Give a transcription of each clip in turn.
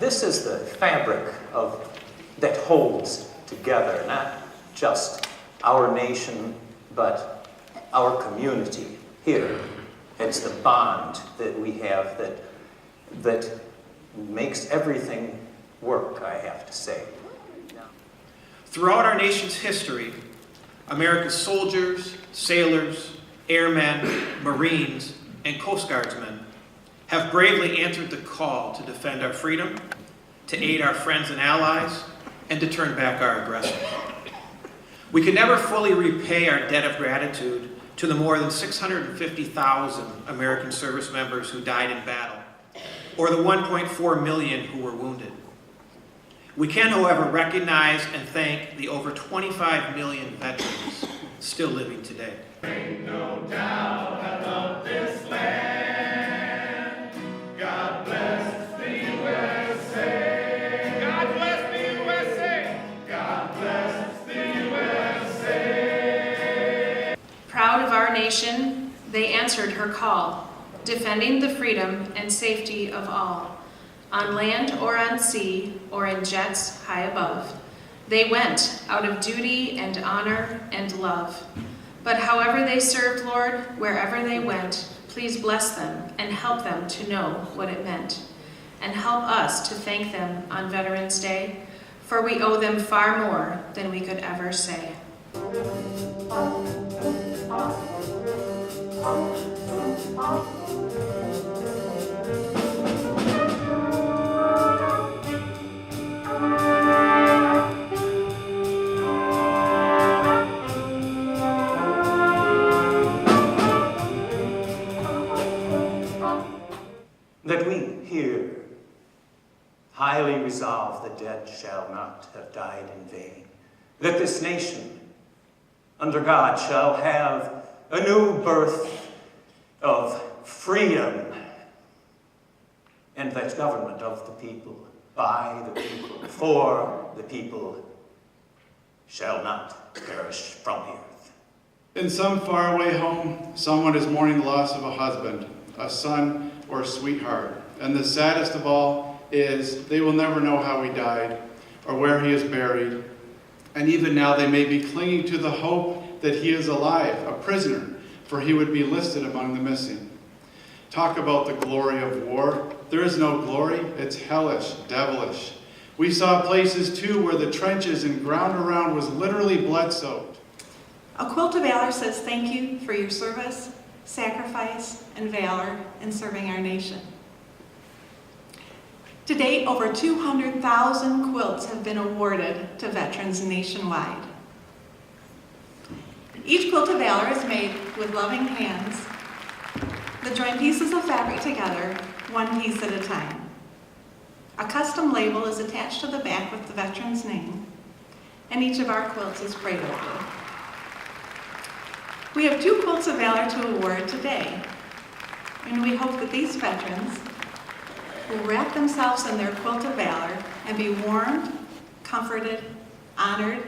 this is the fabric that holds together, not just our nation, but our community here. It's the bond that we have that makes everything work, I have to say. Throughout our nation's history, America's soldiers, sailors, airmen, Marines, and Coast Guardsmen have bravely answered the call to defend our freedom, to aid our friends and allies, and to turn back our aggressors. We can never fully repay our debt of gratitude to the more than 650,000 American service members who died in battle, or the 1.4 million who were wounded. We can, however, recognize and thank the over 25 million veterans still living today. Ain't no doubt I love this land. God bless the USA. God bless the USA. God bless the USA. Proud of our nation, they answered her call, defending the freedom and safety of all. On land or on sea, or in jets high above, they went out of duty and honor and love. But however they served, Lord, wherever they went, please bless them and help them to know what it meant. And help us to thank them on Veterans Day, for we owe them far more than we could ever say. That we here highly resolve the dead shall not have died in vain. That this nation, under God, shall have a new birth of freedom, and that government of the people, by the people, for the people, shall not perish from the earth. In some faraway home, someone is mourning the loss of a husband, a son, or sweetheart. And the saddest of all is they will never know how he died or where he is buried. And even now they may be clinging to the hope that he is alive, a prisoner, for he would be listed among the missing. Talk about the glory of war. There is no glory. It's hellish, devilish. We saw places too where the trenches and ground around was literally blood-soaked. A Quilt of Valor says thank you for your service, sacrifice, and valor in serving our nation. To date, over 200,000 quilts have been awarded to veterans nationwide. Each Quilt of Valor is made with loving hands that join pieces of fabric together, one piece at a time. A custom label is attached to the back with the veteran's name, and each of our quilts is prayed over. We have 2 Quilts of Valor to award today, and we hope that these veterans will wrap themselves in their Quilt of Valor and be warmed, comforted, honored,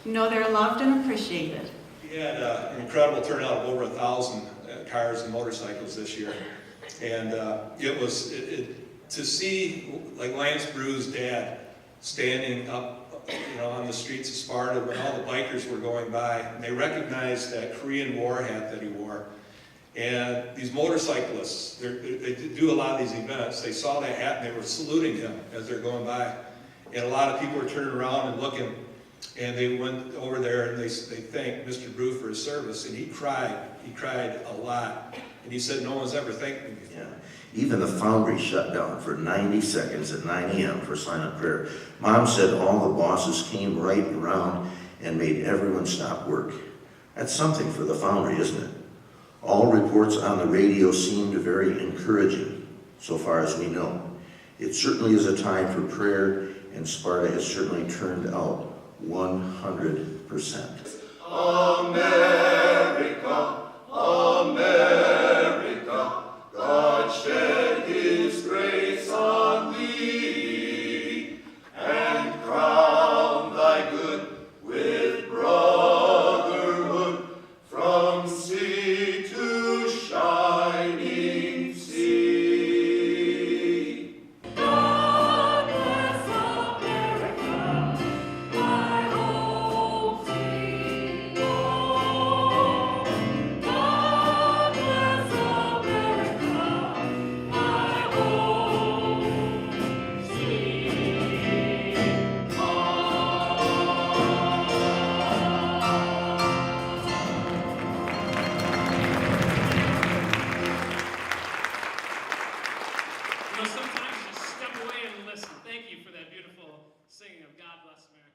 know they're loved and appreciated. We had an incredible turnout of over 1,000 cars and motorcycles this year, and it was to see like Lance Brew's dad standing up on the streets of Sparta when all the bikers were going by, and they recognized that Korean War hat that he wore. And these motorcyclists, they do a lot of these events, they saw that hat and they were saluting him as they're going by. And a lot of people were turning around and looking, and they went over there and they thanked Mr. Brew for his service, and he cried a lot. And he said, no one's ever thanked me before. Yeah. Even the foundry shut down for 90 seconds at 9 a.m. for silent prayer. Mom said all the bosses came right around and made everyone stop work. That's something for the foundry, isn't it? All reports on the radio seemed very encouraging, so far as we know. It certainly is a time for prayer, and Sparta has certainly turned out 100%. America, America, God shed his grace on thee, and crown thy good with brotherhood from sea to shining sea. God thank you for that beautiful singing of God Bless America.